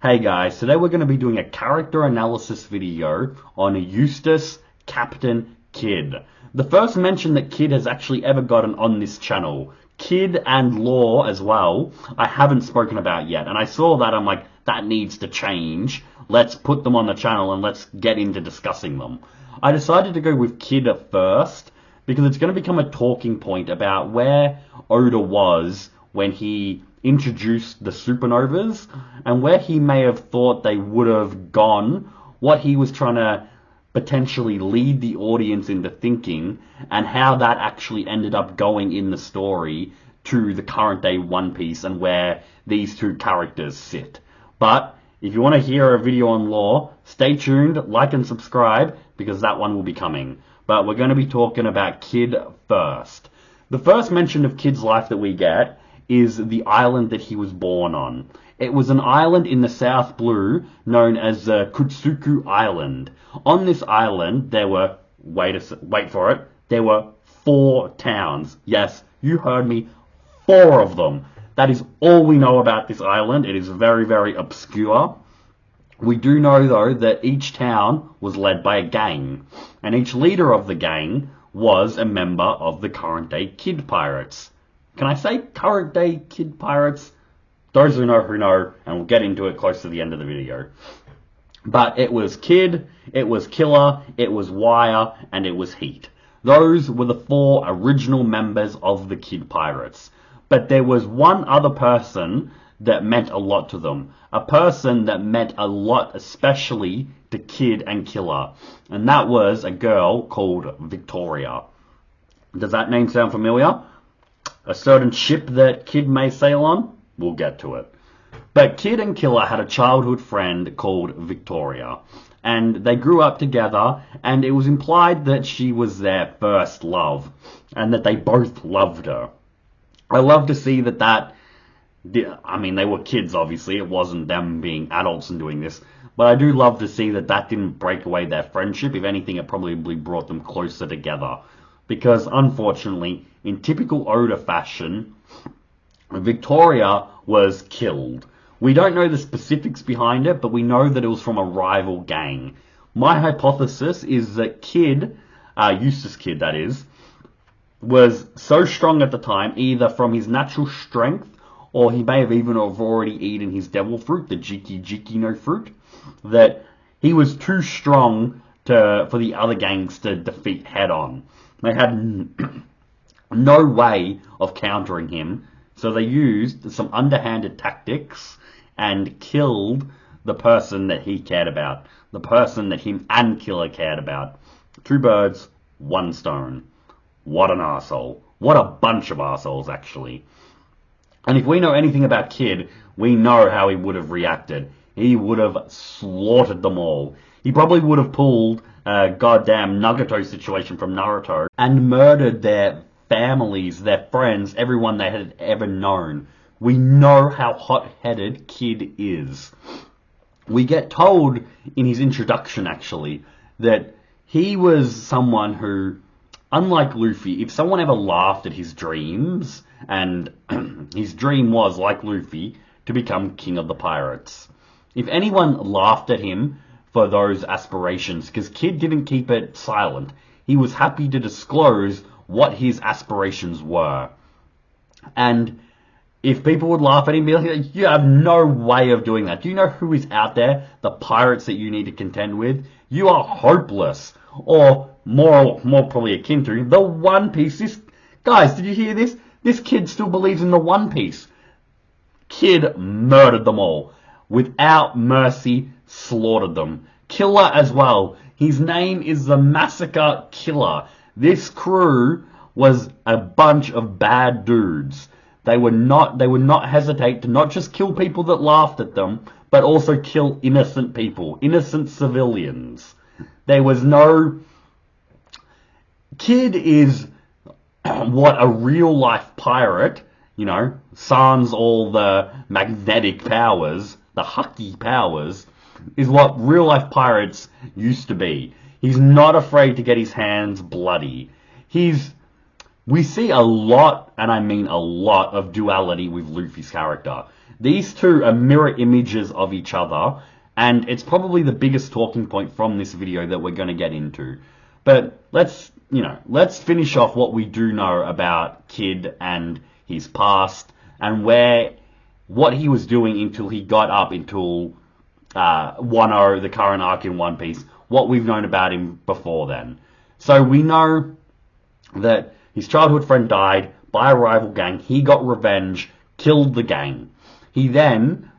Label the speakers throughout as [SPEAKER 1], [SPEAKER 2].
[SPEAKER 1] Hey guys, today we're going to be doing a character analysis video on Eustass, Captain Kidd. The first mention that Kidd has actually ever gotten on this channel. Kidd and Law as well, I haven't spoken about yet. And I saw that, I'm like, that needs to change. Let's put them on the channel and let's get into discussing them. I decided to go with Kidd at first because it's going to become a talking point about where Oda was when he introduced the Supernovas and where he may have thought they would have gone, what he was trying to potentially lead the audience into thinking, and how that actually ended up going in the story to the current day One Piece and where these two characters sit. But if you want to hear a video on Law, stay tuned, like and subscribe, because that one will be coming. But we're going to be talking about Kidd first. The first mention of Kidd's life that we get is the island that he was born on. It was an island in the South Blue known as Kutsuku Island. On this island, there were, wait for it, there were 4 towns. Yes, you heard me, 4 of them. That is all we know about this island. It is very, very obscure. We do know, though, that each town was led by a gang, and each leader of the gang was a member of the current-day Kidd Pirates. Can I say current-day Kidd Pirates? Those who know, and we'll get into it close to the end of the video. But it was Kidd, it was Killer, it was Wire, and it was Heat. Those were the 4 original members of the Kidd Pirates. But there was one other person that meant a lot to them. A person that meant a lot especially to Kidd and Killer. And that was a girl called Victoria. Does that name sound familiar? A certain ship that Kidd may sail on? We'll get to it. But Kidd and Killer had a childhood friend called Victoria. And they grew up together, and it was implied that she was their first love. And that they both loved her. I love to see that I mean, they were kids, obviously. It wasn't them being adults and doing this. But I do love to see that didn't break away their friendship. If anything, it probably brought them closer together. Because, unfortunately, in typical Oda fashion, Victoria was killed. We don't know the specifics behind it, but we know that it was from a rival gang. My hypothesis is that Kidd, Eustass Kidd that is, was so strong at the time, either from his natural strength, or he may have even already eaten his devil fruit, the Jiki no fruit, that he was too strong for the other gangs to defeat head on. They had no way of countering him, so they used some underhanded tactics and killed the person that he cared about, the person that him and Killer cared about. 2 birds, 1 stone. What an arsehole. What a bunch of arseholes, actually. And if we know anything about Kidd, we know how he would have reacted. He would have slaughtered them all. He probably would have pulled a goddamn Nagato situation from Naruto and murdered their families, their friends, everyone they had ever known. We know how hot-headed Kidd is. We get told in his introduction, actually, that he was someone who, unlike Luffy, if someone ever laughed at his dreams, and his dream was, like Luffy, to become king of the pirates. If anyone laughed at him for those aspirations, because Kidd didn't keep it silent, he was happy to disclose what his aspirations were. And if people would laugh at him, be like, you have no way of doing that. Do you know who is out there? The pirates that you need to contend with? You are hopeless. Or more probably akin to the One Piece. Guys, did you hear this? This kid still believes in the One Piece. Kidd murdered them all. Without mercy, slaughtered them. Killer as well. His name is the Massacre Killer. This crew was a bunch of bad dudes. They would not hesitate to not just kill people that laughed at them, but also kill innocent people, innocent civilians. There was no... Kidd is what a real-life pirate, you know, sans all the magnetic powers, the Haki powers, is what real-life pirates used to be. He's not afraid to get his hands bloody. We see a lot, and I mean a lot, of duality with Luffy's character. These two are mirror images of each other, and it's probably the biggest talking point from this video that we're going to get into. But let's finish off what we do know about Kid and his past, and what he was doing until he got up until 1.0, the current arc in One Piece, what we've known about him before then. So we know that his childhood friend died by a rival gang. He got revenge, killed the gang. He then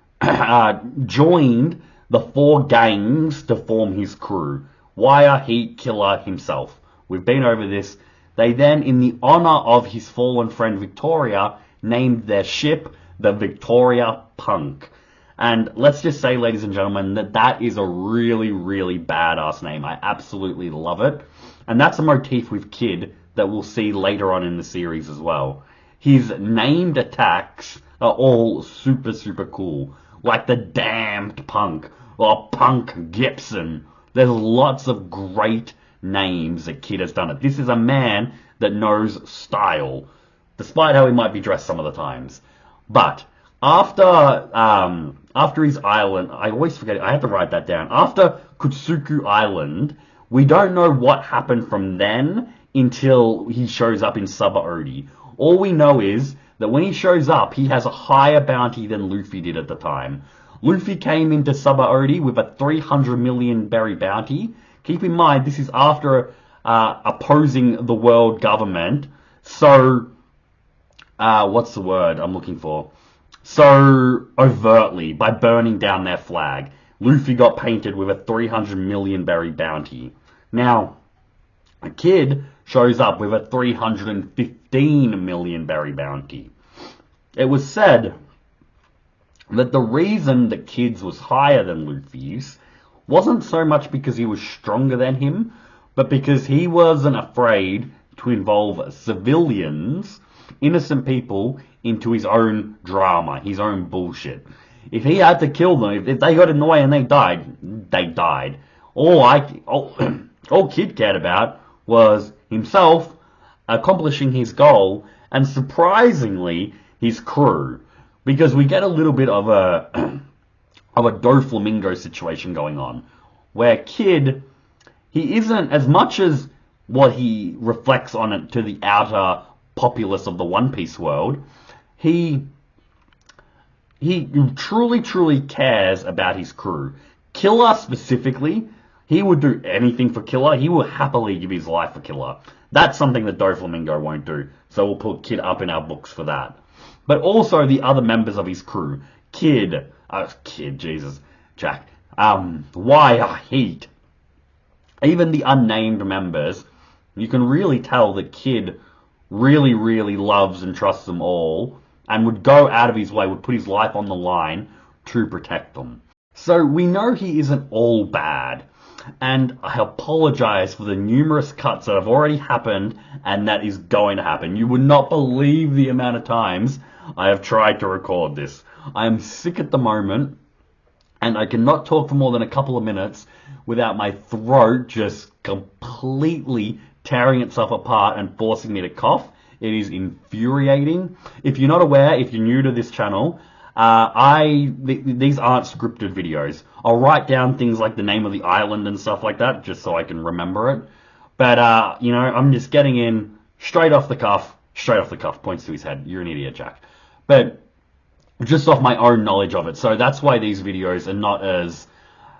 [SPEAKER 1] joined the 4 gangs to form his crew. Wire, Heat, Killer, himself. We've been over this. They then, in the honor of his fallen friend Victoria, named their ship the Victoria Punk. And let's just say, ladies and gentlemen, that is a really, really badass name. I absolutely love it. And that's a motif with Kid that we'll see later on in the series as well. His named attacks are all super, super cool. Like the Damned Punk, or Punk Gibson. There's lots of great names that Kid has done it. This is a man that knows style, despite how he might be dressed some of the times. But after his island, I always forget, I have to write that down. After Kutsuku Island, we don't know what happened from then until he shows up in Sabaody. All we know is that when he shows up, he has a higher bounty than Luffy did at the time. Luffy came into Sabaody with a 300 million berry bounty. Keep in mind, this is after opposing the world government. So, what's the word I'm looking for? So overtly, by burning down their flag. Luffy got painted with a 300 million berry bounty. Now, a Kid shows up with a 315 million berry bounty. It was said that the reason that Kid's was higher than Luffy's wasn't so much because he was stronger than him, but because he wasn't afraid to involve civilians, innocent people, into his own drama, his own bullshit. If he had to kill them, if they got in the way and they died, they died. All Kid cared about was himself accomplishing his goal, and surprisingly, his crew. Because we get a little bit of a Doflamingo situation going on, where Kid, he isn't, as much as what he reflects on it to the outer populace of the One Piece world, he truly, truly cares about his crew. Killer specifically, he would do anything for Killer. He will happily give his life for Killer. That's something that Doflamingo won't do. So we'll put Kid up in our books for that. But also the other members of his crew. Jack. Wire, Heat. Even the unnamed members, you can really tell that Kid really, really loves and trusts them all, and would go out of his way, would put his life on the line to protect them. So we know he isn't all bad, and I apologize for the numerous cuts that have already happened and that is going to happen. You would not believe the amount of times I have tried to record this. I am sick at the moment, and I cannot talk for more than a couple of minutes without my throat just completely tearing itself apart and forcing me to cough. It is infuriating. If you're not aware, if you're new to this channel, these aren't scripted videos. I'll write down things like the name of the island and stuff like that, just so I can remember it. But, I'm just getting in straight off the cuff, points to his head. You're an idiot, Jack. But just off my own knowledge of it. So that's why these videos are not as,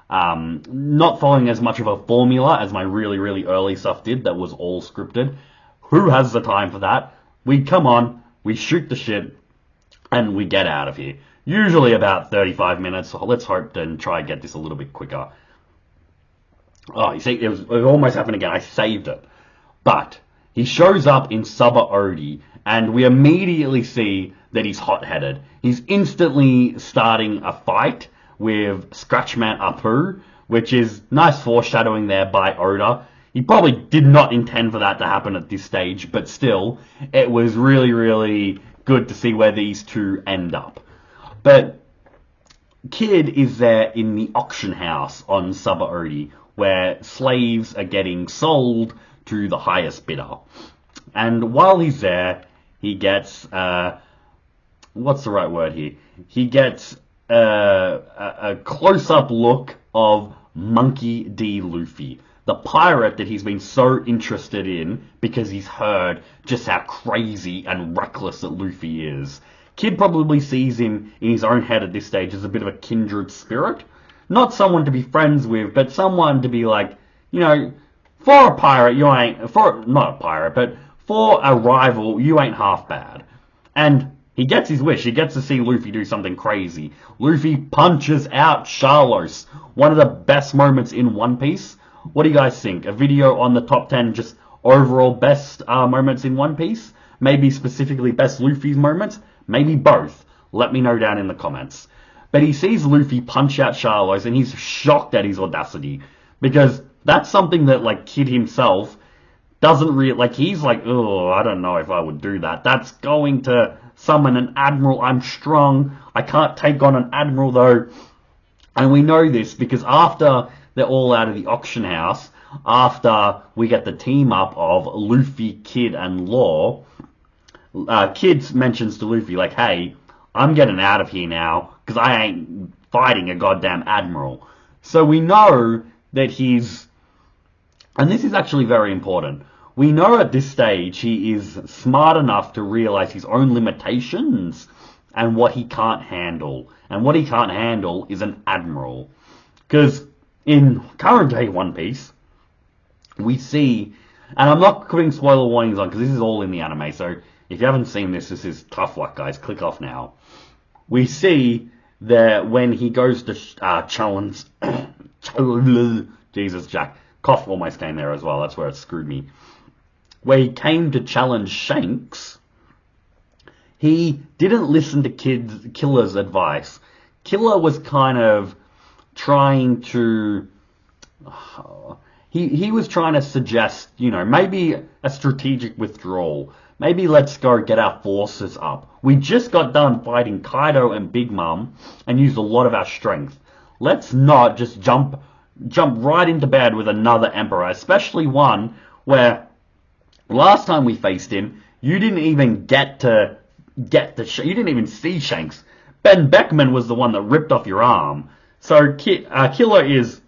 [SPEAKER 1] not following as much of a formula as my really, really early stuff did that was all scripted. Who has the time for that? We come on, we shoot the shit, and we get out of here. Usually about 35 minutes, so let's hope and try and get this a little bit quicker. Oh, you see, it almost happened again. I saved it. But he shows up in Sabaody, and we immediately see that he's hot-headed. He's instantly starting a fight with Scratchman Apu, which is nice foreshadowing there by Oda. He probably did not intend for that to happen at this stage, but still, it was really, really good to see where these two end up. But Kid is there in the auction house on Sabaody, where slaves are getting sold to the highest bidder. And while he's there, he gets what's the right word here? He gets a close-up look of Monkey D. Luffy, the pirate that he's been so interested in because he's heard just how crazy and reckless that Luffy is. Kid probably sees him in his own head at this stage as a bit of a kindred spirit. Not someone to be friends with, but someone to be like, you know, for a pirate, you ain't, for, not a pirate, but for a rival, you ain't half bad. And he gets his wish. He gets to see Luffy do something crazy. Luffy punches out Sharlos. One of the best moments in One Piece. What do you guys think? A video on the top 10 just overall best moments in One Piece? Maybe specifically best Luffy's moments? Maybe both. Let me know down in the comments. But he sees Luffy punch out Sharlos and he's shocked at his audacity. Because that's something that, like, Kid himself doesn't really, like, he's like, oh, I don't know if I would do that. That's going to summon an admiral. I'm strong. I can't take on an admiral, though. And we know this because after they're all out of the auction house, after we get the team up of Luffy, Kid, and Law, Kid mentions to Luffy, like, hey, I'm getting out of here now because I ain't fighting a goddamn admiral. So we know that he's, and this is actually very important, we know at this stage he is smart enough to realize his own limitations and what he can't handle. And what he can't handle is an admiral. Because in current day One Piece, we see, and I'm not putting spoiler warnings on because this is all in the anime, so if you haven't seen this, this is tough luck, guys. Click off now. We see that when he goes to challenge... Jesus, Jack. Cough almost came there as well. That's where it screwed me. Where he came to challenge Shanks, he didn't listen to Killer's advice. Killer was kind of trying to... He was trying to suggest, you know, maybe a strategic withdrawal. Maybe let's go get our forces up. We just got done fighting Kaido and Big Mom and used a lot of our strength. Let's not just jump right into bed with another emperor, especially one where last time we faced him, you didn't even you didn't even see Shanks. Ben Beckman was the one that ripped off your arm. So Killer is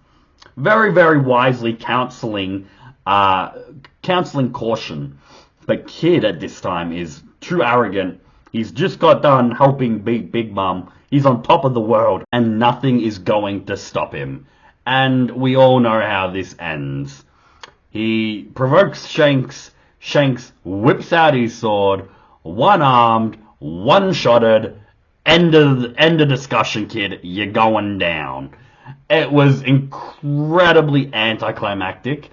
[SPEAKER 1] very, very wisely counseling caution. But Kid at this time is too arrogant. He's just got done helping beat Big Mom. He's on top of the world, and nothing is going to stop him. And we all know how this ends. He provokes Shanks. Shanks whips out his sword, one-armed, one-shotted. End of discussion, Kid. You're going down. It was incredibly anticlimactic.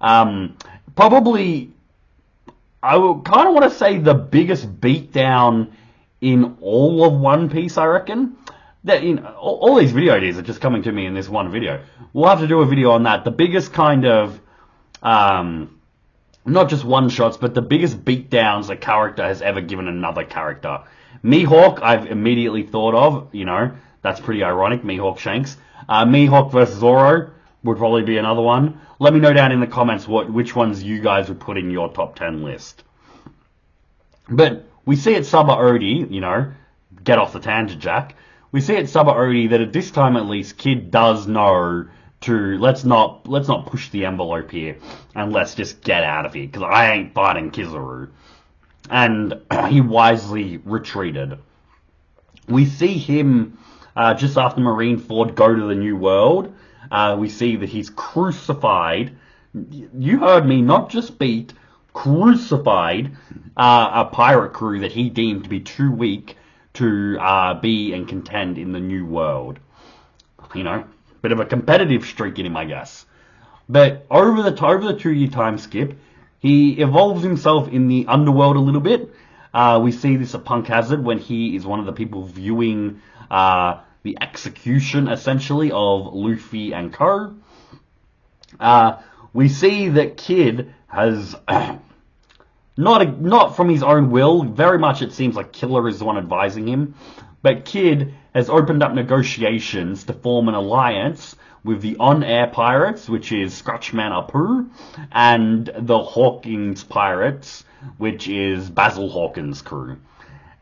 [SPEAKER 1] Probably, I would kind of want to say the biggest beatdown in all of One Piece, I reckon. That, you know, all these video ideas are just coming to me in this one video. We'll have to do a video on that. The biggest kind of, not just one-shots, but the biggest beatdowns a character has ever given another character. Mihawk, I've immediately thought of, you know, that's pretty ironic, Mihawk Shanks. Mihawk versus Zoro would probably be another one. Let me know down in the comments which ones you guys would put in your top 10 list. But we see at Sabaody, you know, get off the tangent, Jack. We see at Sabaody that at this time at least, Kid does know to let's not push the envelope here and let's just get out of here because I ain't fighting Kizaru. And he wisely retreated. We see him just after Marineford go to the New World. We see that he's crucified. You heard me, not just beat, crucified a pirate crew that he deemed to be too weak to be and contend in the New World. You know, bit of a competitive streak in him, I guess. But over the 2-year time skip, he evolves himself in the underworld a little bit. We see this at Punk Hazard when he is one of the people viewing the execution, essentially, of Luffy and co. We see that Kid has, not from his own will, very much it seems like Killer is the one advising him, but Kid has opened up negotiations to form an alliance with the on-air pirates, which is Scratchman Apu, and the Hawkins pirates, which is Basil Hawkins' crew.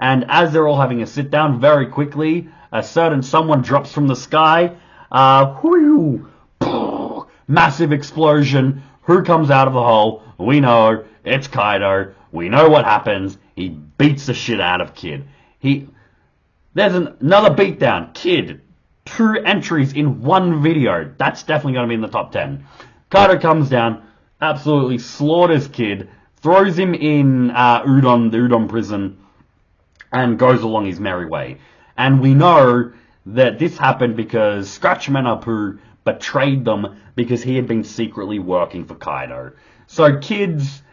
[SPEAKER 1] And as they're all having a sit down, very quickly, a certain someone drops from the sky. Whoo! Massive explosion. Who comes out of the hole? We know it's Kaido. We know what happens. He beats the shit out of Kid. There's another beatdown. Kid. 2 entries in 1 video. That's definitely going to be in the top 10. Kaido comes down, absolutely slaughters Kid, throws him in the Udon prison, and goes along his merry way. And we know that this happened because Scratchman betrayed them because he had been secretly working for Kaido. So Kid's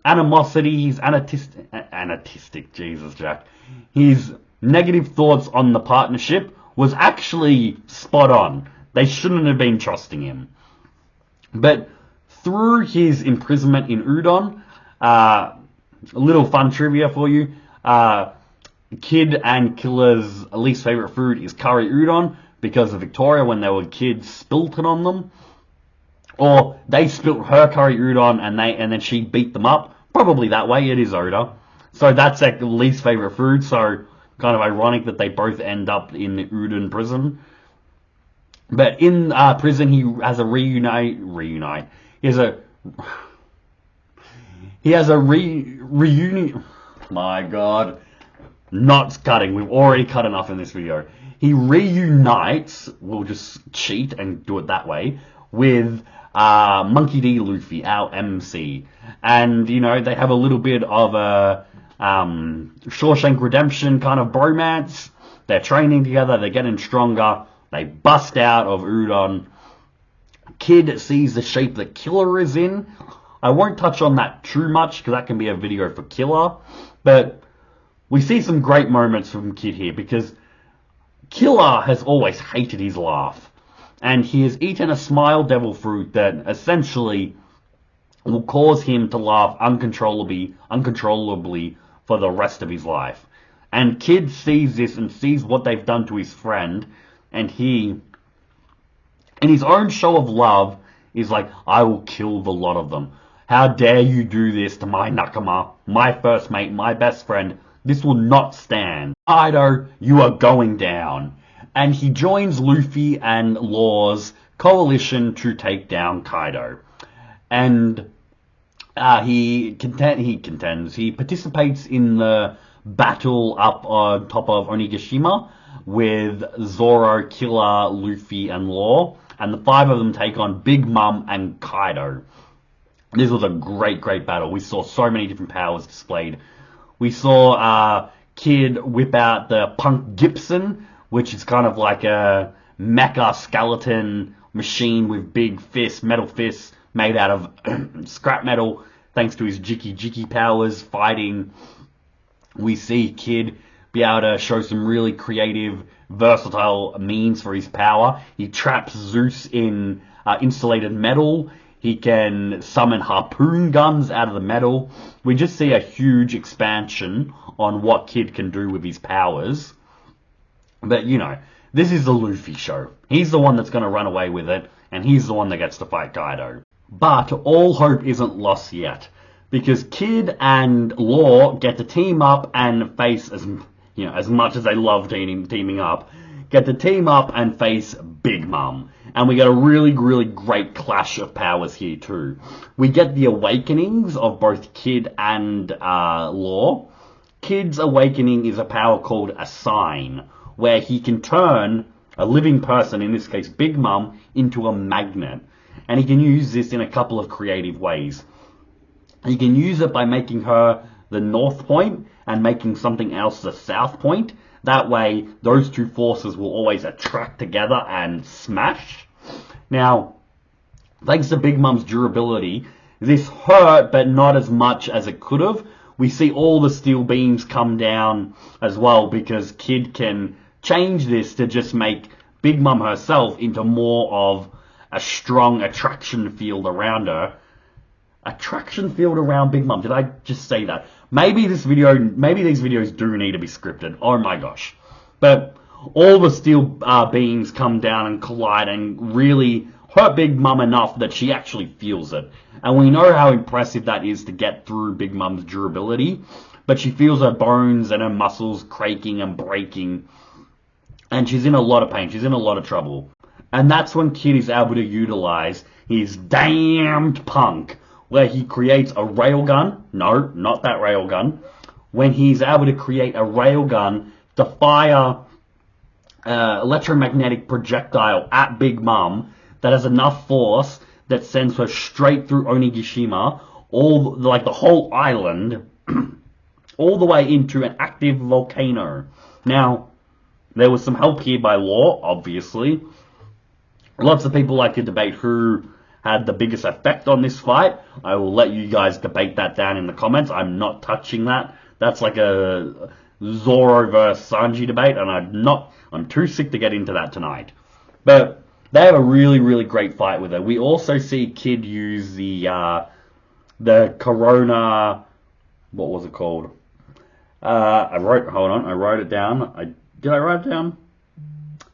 [SPEAKER 1] animosity, his anatistic, Jesus Jack, his negative thoughts on the partnership was actually spot on. They shouldn't have been trusting him. But through his imprisonment in Udon, a little fun trivia for you, Kid and Killer's least favorite food is curry udon because of Victoria when they were kids spilt it on them. Or they spilt her curry udon and then she beat them up. Probably that way, it is Oda. So that's their least favorite food, so kind of ironic that they both end up in the Udon prison. But in prison, he has a reunite. He has a reunion. My God, not cutting. We've already cut enough in this video. He reunites. We'll just cheat and do it that way with Monkey D. Luffy, our MC, and you know they have a little bit of a Shawshank Redemption kind of bromance. They're training together. They're getting stronger. They bust out of Udon. Kid sees the shape that Killer is in. I won't touch on that too much because that can be a video for Killer. But we see some great moments from Kid here because Killer has always hated his laugh. And he has eaten a smile devil fruit that essentially will cause him to laugh uncontrollably for the rest of his life. And Kid sees this and sees what they've done to his friend, and he, in his own show of love, is like, I will kill the lot of them. How dare you do this to my Nakama, my first mate, my best friend. This will not stand. Kaido, you are going down. And he joins Luffy and Law's coalition to take down Kaido. And he participates in the battle up on top of Onigashima with Zoro, Killer, Luffy, and Law. And the 5 of them take on Big Mom and Kaido. This was a great battle. We saw so many different powers displayed. We saw Kid whip out the Punk Gibson, which is kind of like a mecha skeleton machine with big fists, metal fists, made out of scrap metal, thanks to his Jiki powers fighting. We see Kid be able to show some really creative, versatile means for his power. He traps Zeus in insulated metal. He can summon harpoon guns out of the metal. We just see a huge expansion on what Kid can do with his powers. But, you know, this is the Luffy show. He's the one that's going to run away with it, and he's the one that gets to fight Kaido. But all hope isn't lost yet, because Kid and Law get to team up and face, as much as they love teaming up, get to team up and face Big Mom. And we get a really great clash of powers here too. We get the awakenings of both Kid and Law. Kid's awakening is a power called a sign, where he can turn a living person, in this case Big Mom, into a magnet. And he can use this in a couple of creative ways. He can use it by making her the north point and making something else the south point. That way, those two forces will always attract together and smash. Now, thanks to Big Mom's durability, this hurt, but not as much as it could have. We see all the steel beams come down as well, because Kid can change this to just make Big Mom herself into more of a strong attraction field around her. Attraction field around Big Mom. Did I just say that? Maybe these videos do need to be scripted. Oh my gosh. But all the steel beams come down and collide and really hurt Big Mom enough that she actually feels it. And we know how impressive that is to get through Big Mom's durability. but she feels her bones and her muscles cracking and breaking, and she's in a lot of pain. She's in a lot of trouble. And that's when Kid is able to utilize his damned punk, where he creates a railgun. No, not that railgun. When he's able to create a railgun to fire electromagnetic projectile at Big Mom that has enough force that sends her straight through Onigashima, like the whole island, all the way into an active volcano. Now, there was some help here by Law, obviously. Lots of people like to debate who had the biggest effect on this fight. I will let you guys debate that down in the comments. I'm not touching that. That's like a Zoro versus Sanji debate, and I'm too sick to get into that tonight. But they have a really, really great fight with her. We also see Kid use the Corona, what was it called? I wrote it down. Did I write it down?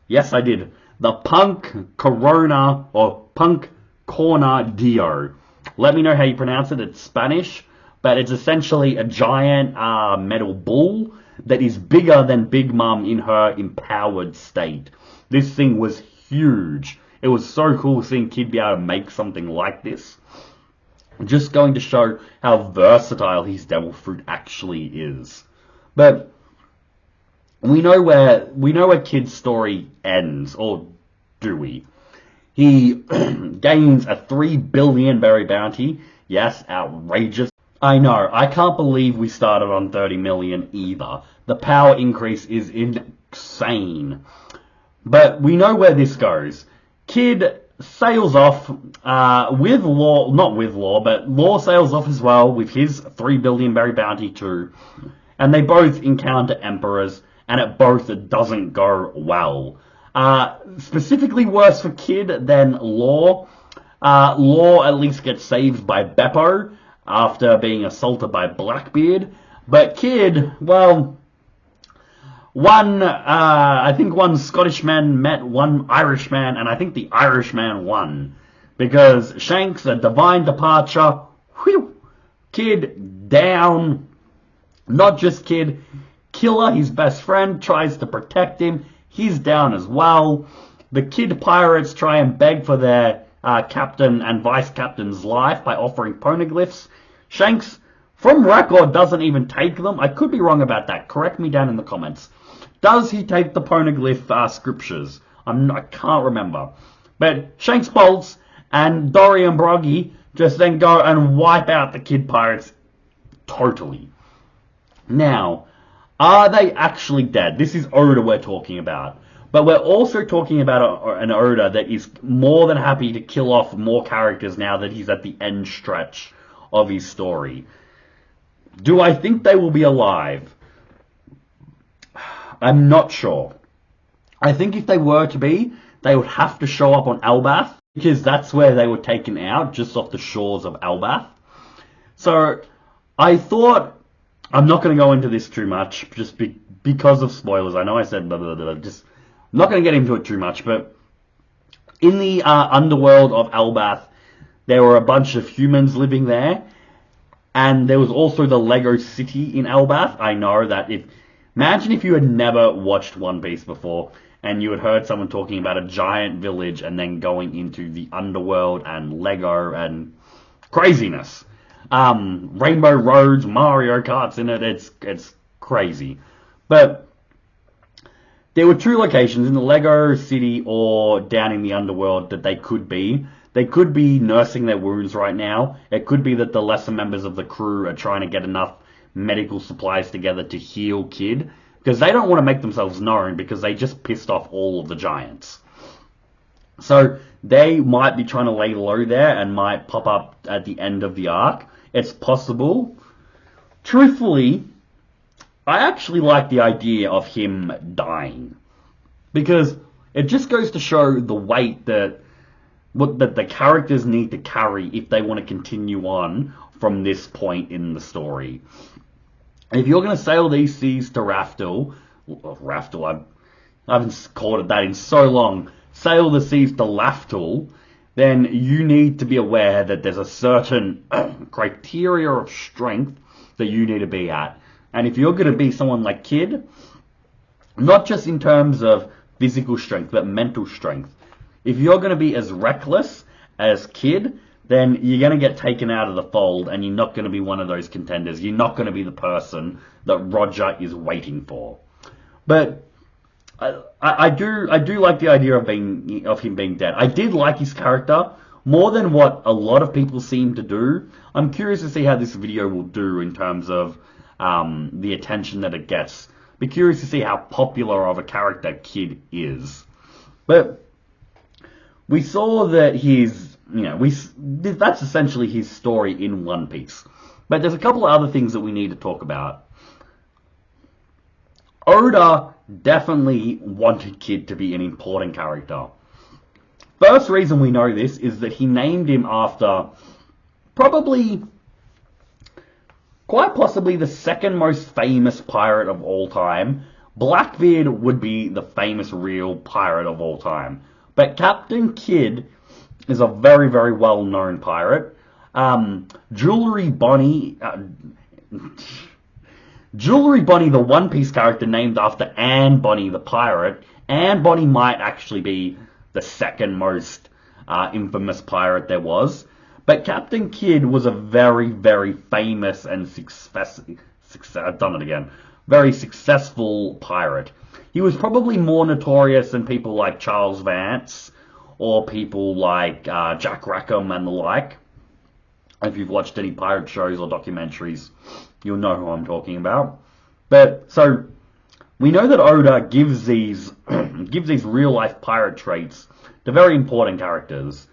[SPEAKER 1] Yes, I did. The Punk Corona, or Punk Cornadillo. Let me know how you pronounce it. It's Spanish, but it's essentially a giant metal bull that is bigger than Big Mom in her empowered state. This thing was huge. It was so cool seeing Kid be able to make something like this. Just going to show how versatile his devil fruit actually is. But we know where Kid's story ends, or do we? He gains a 3 billion berry bounty. Yes, outrageous. I know, I can't believe we started on 30 million either. The power increase is insane. But we know where this goes. Kid sails off with Law, not with Law, but Law sails off as well with his 3 billion berry bounty too. And they both encounter Emperors, and it both doesn't go well. Specifically worse for Kid than Law. Law at least gets saved by Beppo after being assaulted by Blackbeard. But Kid, well, I think one Scottish man met one Irish man, and I think the Irish man won. Because Shanks, a divine departure, whew, Kid down. Not just Kid, Killer, his best friend, tries to protect him. He's down as well. The Kid pirates try and beg for their captain and vice captain's life by offering poneglyphs. Shanks, from record, doesn't even take them. I could be wrong about that. Correct me down in the comments. Does he take the poneglyph scriptures? I can't remember. But Shanks bolts, and Dory and Broggy just then go and wipe out the Kid pirates totally. Now, are they actually dead? This is Oda we're talking about. But we're also talking about an Oda that is more than happy to kill off more characters now that he's at the end stretch of his story. Do I think they will be alive? I'm not sure. I think if they were to be, they would have to show up on Elbath, because that's where they were taken out, just off the shores of Elbath. So, I thought, I'm not going to go into this too much, just because of spoilers. I know I said blah, blah, blah, just, I'm not going to get into it too much, but in the underworld of Elbath, there were a bunch of humans living there, and there was also the Lego City in Elbath. I know that imagine if you had never watched One Piece before, and you had heard someone talking about a giant village and then going into the underworld and Lego and craziness. Rainbow Roads, Mario Kart's in it, it's crazy. But there were two locations, in the Lego City or down in the underworld, that they could be. They could be nursing their wounds right now. It could be that the lesser members of the crew are trying to get enough medical supplies together to heal Kid, because they don't want to make themselves known, because they just pissed off all of the giants. So they might be trying to lay low there and might pop up at the end of the arc. It's possible. Truthfully, I actually like the idea of him dying, because it just goes to show the weight that the characters need to carry if they want to continue on from this point in the story. If you're going to sail these seas to Raftel, I haven't called it that in so long, sail the seas to Laftel, then you need to be aware that there's a certain criteria of strength that you need to be at. And if you're going to be someone like Kid, not just in terms of physical strength, but mental strength, if you're going to be as reckless as Kid, then you're going to get taken out of the fold, and you're not going to be one of those contenders. You're not going to be the person that Roger is waiting for. But I do like the idea of him being dead. I did like his character more than what a lot of people seem to do. I'm curious to see how this video will do in terms of the attention that it gets. Be curious to see how popular of a character Kid is. But we saw that that's essentially his story in one piece. But there's a couple of other things that we need to talk about. Oda definitely wanted Kid to be an important character. First reason we know this is that he named him after quite possibly the second most famous pirate of all time. Blackbeard would be the famous real pirate of all time. But Captain Kidd is a very, very well-known pirate. Jewelry Bonnie, the One Piece character named after Anne Bonny the pirate. Anne Bonny might actually be the second most infamous pirate there was. But Captain Kidd was a very, very famous and very successful pirate. He was probably more notorious than people like Charles Vance or people like Jack Rackham and the like. If you've watched any pirate shows or documentaries, you'll know who I'm talking about. But so we know that Oda gives these real life pirate traits to very important characters.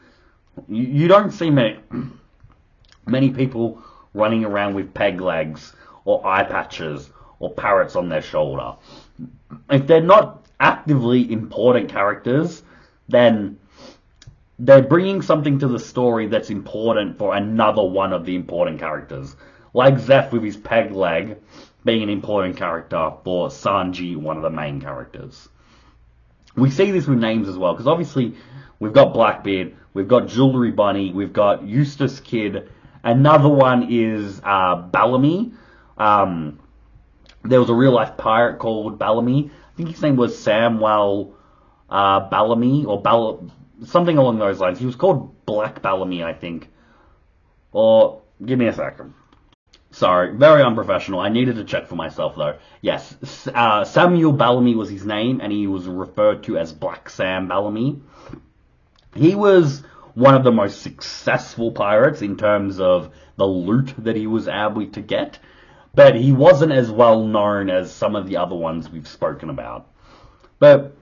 [SPEAKER 1] You don't see many people running around with peg legs or eye patches or parrots on their shoulder. If they're not actively important characters, then they're bringing something to the story that's important for another one of the important characters. Like Zeph with his peg leg being an important character for Sanji, one of the main characters. We see this with names as well, because obviously we've got Blackbeard, we've got Jewelry Bunny, we've got Eustass Kid. Another one is Bellamy. There was a real life pirate called Bellamy. I think his name was Samwell Bellamy or something along those lines. He was called Black Bellamy, I think. Or give me a second. Sorry, very unprofessional. I needed to check for myself though. Yes, Samuel Bellamy was his name, and he was referred to as Black Sam Bellamy. He was one of the most successful pirates in terms of the loot that he was able to get, but he wasn't as well known as some of the other ones we've spoken about. But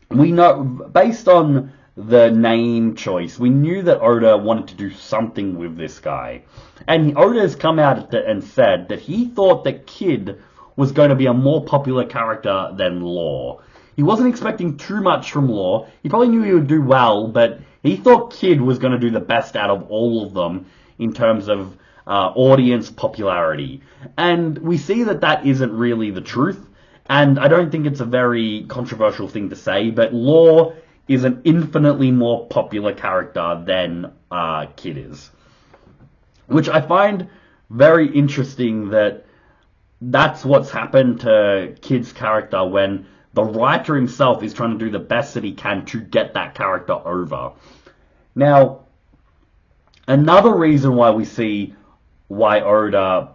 [SPEAKER 1] we know, based on the name choice, we knew that Oda wanted to do something with this guy. And Oda has come out and said that he thought that Kid was going to be a more popular character than Law. He wasn't expecting too much from Law. He probably knew he would do well, but he thought Kid was going to do the best out of all of them in terms of audience popularity. And we see that that isn't really the truth. And I don't think it's a very controversial thing to say, but Law is an infinitely more popular character than Kid is. Which I find very interesting that that's what's happened to Kid's character when the writer himself is trying to do the best that he can to get that character over. Now, another reason why we see why Oda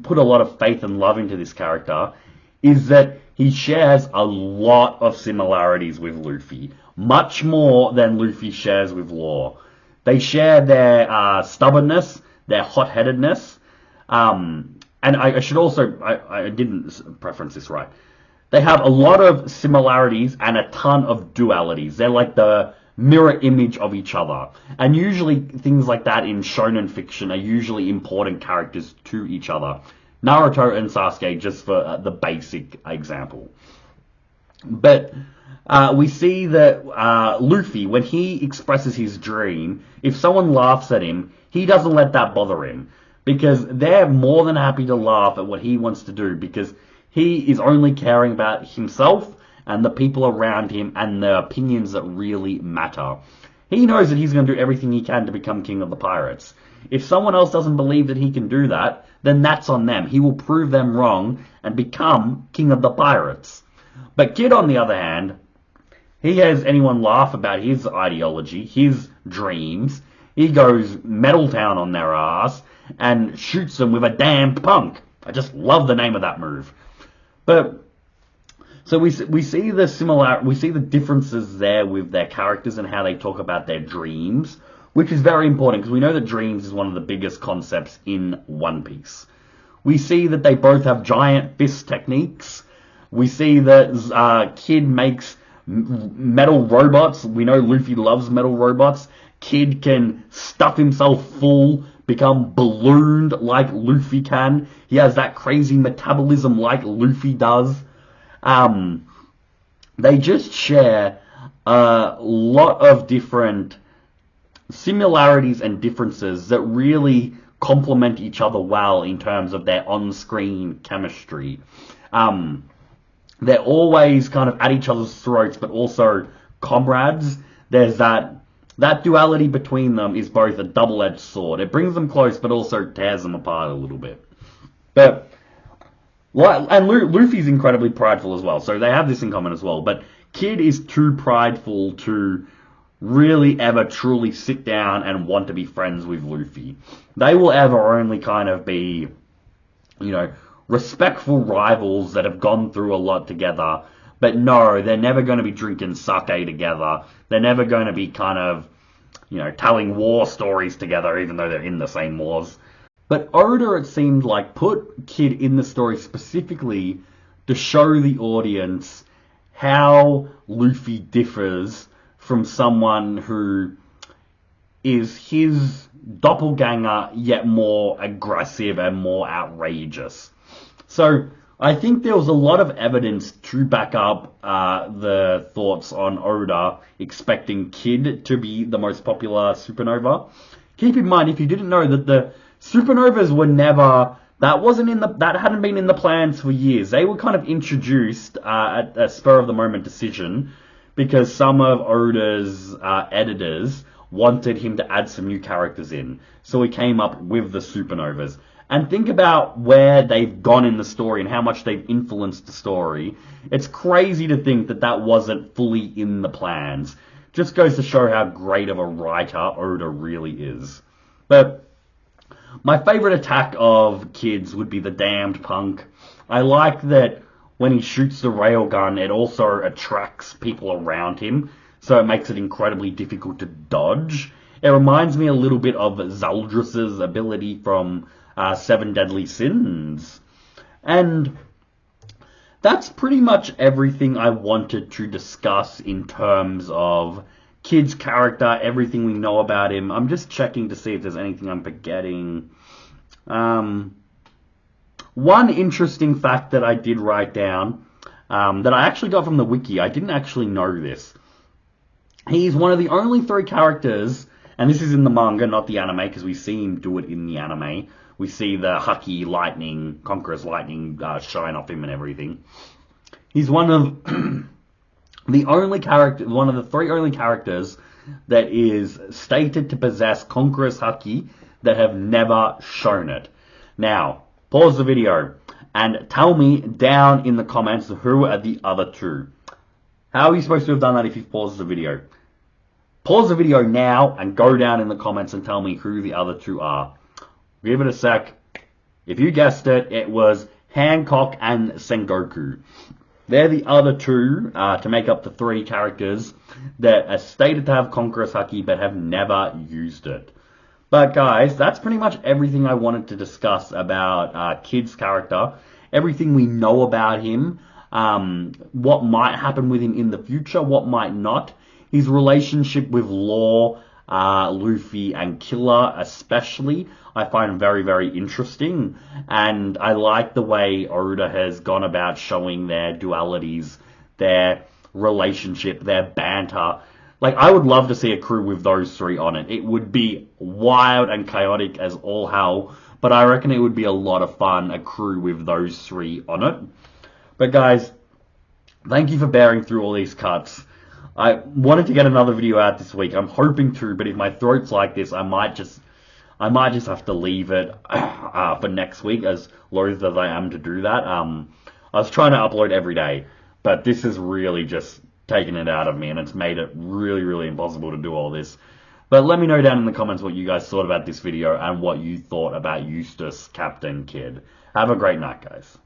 [SPEAKER 1] put a lot of faith and love into this character is that he shares a lot of similarities with Luffy. Much more than Luffy shares with Law. They share their stubbornness, their hot-headedness, and I should also, I didn't preference this right. They have a lot of similarities and a ton of dualities. They're like the mirror image of each other. And usually things like that in shonen fiction are usually important characters to each other. Naruto and Sasuke, just for the basic example. But we see that Luffy, when he expresses his dream, if someone laughs at him, he doesn't let that bother him. Because they're more than happy to laugh at what he wants to do, because he is only caring about himself and the people around him and the opinions that really matter. He knows that he's going to do everything he can to become king of the pirates. If someone else doesn't believe that he can do that, then that's on them. He will prove them wrong and become king of the pirates. But Kid, on the other hand, he has anyone laugh about his ideology, his dreams. He goes Metal Town on their ass and shoots them with a damned punk. I just love the name of that move. But so we see the differences there with their characters and how they talk about their dreams, which is very important because we know that dreams is one of the biggest concepts in One Piece. We see that they both have giant fist techniques. We see that Kid makes metal robots. We know Luffy loves metal robots. Kid can stuff himself full, become ballooned like Luffy can. He has that crazy metabolism like Luffy does. They just share a lot of different similarities and differences that really complement each other well in terms of their on-screen chemistry. They're always kind of at each other's throats, but also comrades. There's that duality between them is both a double-edged sword. It brings them close, but also tears them apart a little bit. And Luffy's incredibly prideful as well, so they have this in common as well. But Kid is too prideful to really ever truly sit down and want to be friends with Luffy. They will ever only kind of be, respectful rivals that have gone through a lot together. But no, they're never going to be drinking sake together. They're never going to be kind of, telling war stories together, even though they're in the same wars. But Oda, it seemed like, put Kid in the story specifically to show the audience how Luffy differs from someone who is his doppelganger, yet more aggressive and more outrageous. So I think there was a lot of evidence to back up the thoughts on Oda expecting Kid to be the most popular supernova. Keep in mind, if you didn't know, that the supernovas were never... That hadn't been in the plans for years. They were kind of introduced at a spur-of-the-moment decision because some of Oda's editors wanted him to add some new characters in. So he came up with the supernovas. And think about where they've gone in the story and how much they've influenced the story. It's crazy to think that that wasn't fully in the plans. Just goes to show how great of a writer Oda really is. But my favorite attack of Kid's would be the damned punk. I like that when he shoots the railgun, it also attracts people around him, so it makes it incredibly difficult to dodge. It reminds me a little bit of Zaldrus's ability from Seven Deadly Sins. And that's pretty much everything I wanted to discuss in terms of Kid's character, everything we know about him. I'm just checking to see if there's anything I'm forgetting. One interesting fact that I did write down, that I actually got from the wiki, I didn't actually know this. He's one of the only 3 characters, and this is in the manga, not the anime, because we see him do it in the anime. We see the Haki lightning, Conqueror's lightning shine off him and everything. He's one of one of the 3 only characters that is stated to possess Conqueror's Haki that have never shown it. Now, pause the video and tell me down in the comments who are the other 2. How are you supposed to have done that if you've paused the video? Pause the video now and go down in the comments and tell me who the other 2 are. Give it a sec. If you guessed it, it was Hancock and Sengoku. They're the other 2 to make up the 3 characters that are stated to have Conqueror's Haki but have never used it. But guys, that's pretty much everything I wanted to discuss about Kid's character. Everything we know about him. What might happen with him in the future, what might not. His relationship with Law, Luffy, and Killer especially, I find very, very interesting. And I like the way Oda has gone about showing their dualities, their relationship, their banter. Like, I would love to see a crew with those 3 on it. It would be wild and chaotic as all hell, but I reckon it would be a lot of fun, a crew with those 3 on it. But guys, thank you for bearing through all these cuts. I wanted to get another video out this week. I'm hoping to, but if my throat's like this, I might I might just have to leave it for next week, as loath as I am to do that. I was trying to upload every day, but this has really just taken it out of me, and it's made it really, really impossible to do all this. But let me know down in the comments what you guys thought about this video and what you thought about Eustass Captain Kid. Have a great night, guys.